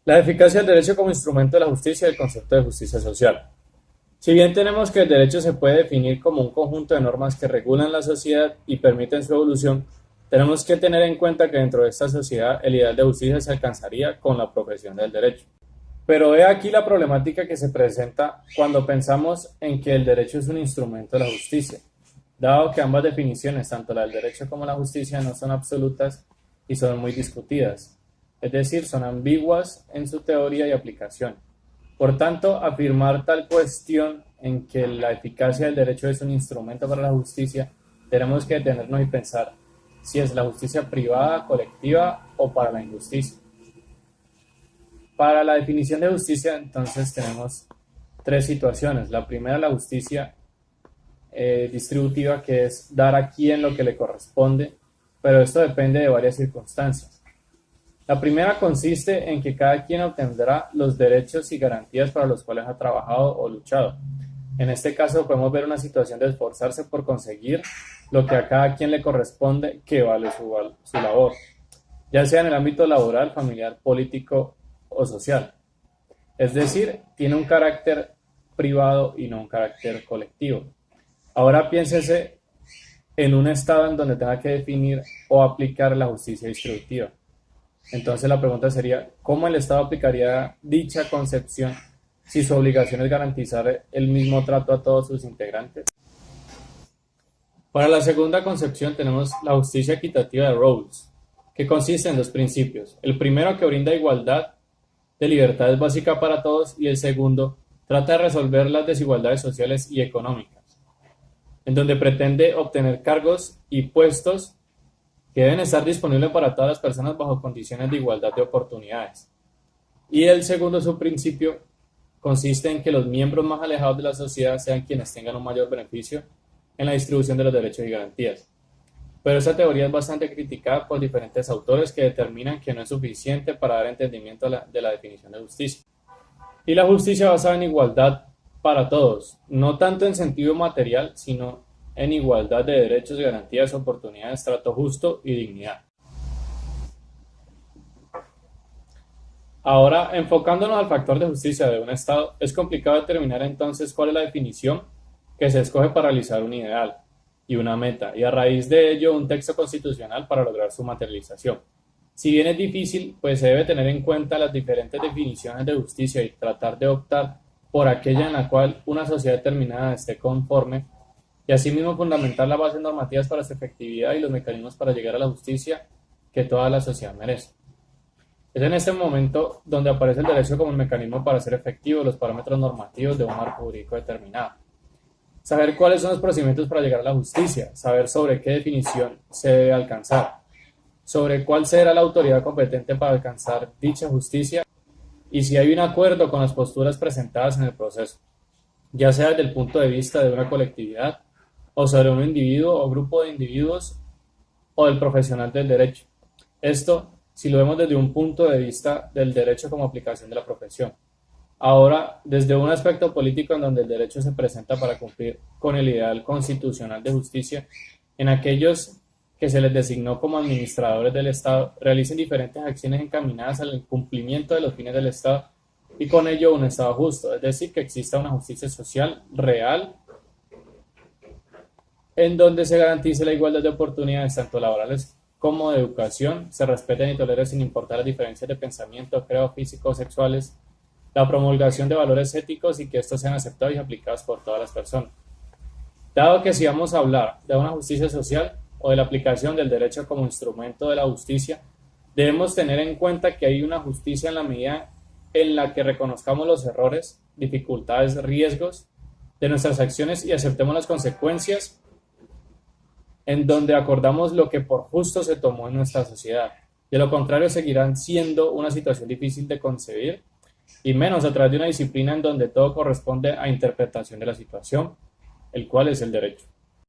La eficacia del derecho como instrumento de la justicia y el concepto de justicia social. Si bien tenemos que el derecho se puede definir como un conjunto de normas que regulan la sociedad y permiten su evolución, tenemos que tener en cuenta que dentro de esta sociedad el ideal de justicia se alcanzaría con la profesión del derecho. Pero he aquí la problemática que se presenta cuando pensamos en que el derecho es un instrumento de la justicia, dado que ambas definiciones, tanto la del derecho como la justicia, no son absolutas y son muy discutidas, es decir, son ambiguas en su teoría y aplicación. Por tanto, afirmar tal cuestión en que la eficacia del derecho es un instrumento para la justicia, tenemos que detenernos y pensar si es la justicia privada, colectiva o para la injusticia. Para la definición de justicia, entonces tenemos tres situaciones. La primera, la justicia distributiva, que es dar a quien lo que le corresponde, pero esto depende de varias circunstancias. La primera consiste en que cada quien obtendrá los derechos y garantías para los cuales ha trabajado o luchado. En este caso podemos ver una situación de esforzarse por conseguir lo que a cada quien le corresponde, que vale su labor, ya sea en el ámbito laboral, familiar, político o social. Es decir, tiene un carácter privado y no un carácter colectivo. Ahora piénsese en un estado en donde tenga que definir o aplicar la justicia distributiva. Entonces la pregunta sería, ¿cómo el Estado aplicaría dicha concepción si su obligación es garantizar el mismo trato a todos sus integrantes? Para la segunda concepción tenemos la justicia equitativa de Rawls, que consiste en dos principios. El primero, que brinda igualdad de libertades básica para todos, y el segundo trata de resolver las desigualdades sociales y económicas, en donde pretende obtener cargos y puestos que deben estar disponibles para todas las personas bajo condiciones de igualdad de oportunidades. Y el segundo subprincipio consiste en que los miembros más alejados de la sociedad sean quienes tengan un mayor beneficio en la distribución de los derechos y garantías. Pero esta teoría es bastante criticada por diferentes autores que determinan que no es suficiente para dar entendimiento de la definición de justicia. Y la justicia basada en igualdad para todos, no tanto en sentido material, sino en igualdad de derechos, garantías, oportunidades, trato justo y dignidad. Ahora, enfocándonos al factor de justicia de un Estado, es complicado determinar entonces cuál es la definición que se escoge para realizar un ideal y una meta, y a raíz de ello un texto constitucional para lograr su materialización. Si bien es difícil, pues se debe tener en cuenta las diferentes definiciones de justicia y tratar de optar por aquella en la cual una sociedad determinada esté conforme, y asimismo fundamentar las bases normativas para su efectividad y los mecanismos para llegar a la justicia que toda la sociedad merece. Es en este momento donde aparece el derecho como el mecanismo para hacer efectivos los parámetros normativos de un marco jurídico determinado. Saber cuáles son los procedimientos para llegar a la justicia, saber sobre qué definición se debe alcanzar, sobre cuál será la autoridad competente para alcanzar dicha justicia y si hay un acuerdo con las posturas presentadas en el proceso, ya sea desde el punto de vista de una colectividad o sobre un individuo o grupo de individuos o del profesional del derecho. Esto si lo vemos desde un punto de vista del derecho como aplicación de la profesión. Ahora, desde un aspecto político en donde el derecho se presenta para cumplir con el ideal constitucional de justicia, en aquellos que se les designó como administradores del Estado realicen diferentes acciones encaminadas al cumplimiento de los fines del Estado y con ello un Estado justo, es decir, que exista una justicia social real en donde se garantice la igualdad de oportunidades tanto laborales como de educación, se respeten y toleren sin importar las diferencias de pensamiento, creo, físico, sexuales, la promulgación de valores éticos y que estos sean aceptados y aplicados por todas las personas. Dado que si vamos a hablar de una justicia social o de la aplicación del derecho como instrumento de la justicia, debemos tener en cuenta que hay una justicia en la medida en la que reconozcamos los errores, dificultades, riesgos de nuestras acciones y aceptemos las consecuencias, en donde acordamos lo que por justo se tomó en nuestra sociedad. De lo contrario, seguirán siendo una situación difícil de concebir, y menos a través de una disciplina en donde todo corresponde a interpretación de la situación, el cual es el derecho.